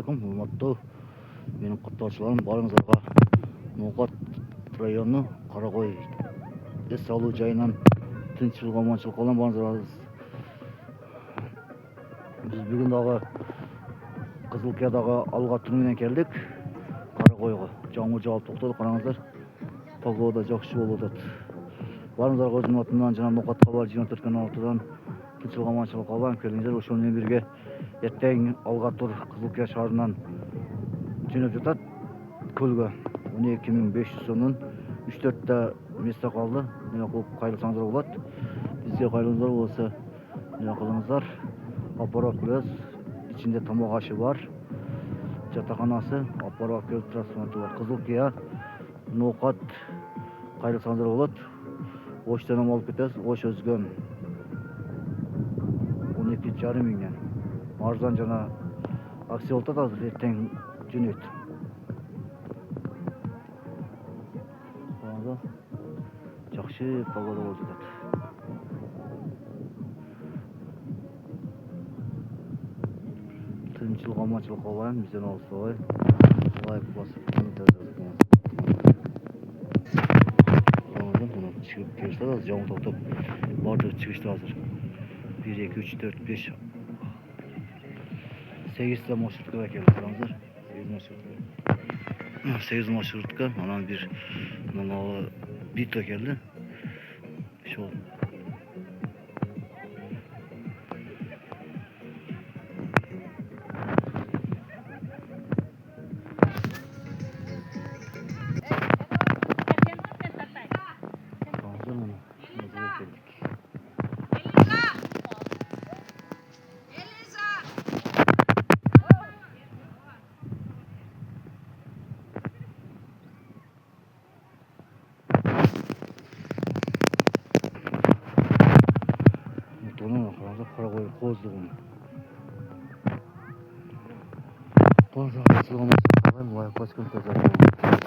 Ассалаумағалейкум, урматтуу менин каттоочуларым, баарыңыздарга Ноокат району Каракой эс алуу жайынан тынччылык аманчылык кылам баарыңыздарга. Биз бүгүн дагы Кызылкиядагы алга туру менен келдик. Каракойго жамгыр жаап токтоду, караңыздар. Погода жакшы болуп атат. Баарыңыздарга өзүмдүн атымдан жана Ноокат кабар 24 ортодон тынччылык аманчылык каалайм. Келиңиздер, ошол менен бирге эртең алга тур Кызылкия шаарынан жөнөп жатат көлгө. 12.500 сомдон 3-4 место калды. Мына кылып кайрылсаңыздар болот. Бизге кайрылыңыздар болсо, мына кылыңыздар. Апарып келебиз. Ичинде тамак ашы бар. Жатаканасы, апарып келип транспорты бар. Кызылкия, Ноокат кайрылсаңыздар болот. Оштон алып кетебиз. Ош өзгөн 12,5 миңден. Арзан жана акция болуп атат, азыр эртең жөнөйт. Жакшы погода болуп жатат. Тынччылык аманчылык каалайм, бизден алыстабай. Лайк басып, комментарий жазып. Чыгып келишти азыр, жамгыр токтоп. Баардыгы чыгышты азыр. 1, 2, 3, 4, 5, 8 маршрутка келди, караңыздар. 8 маршрутка, анан бир мына битва келди. Ошол Каракой кооздугун. Лайк басып, комментарий жазып.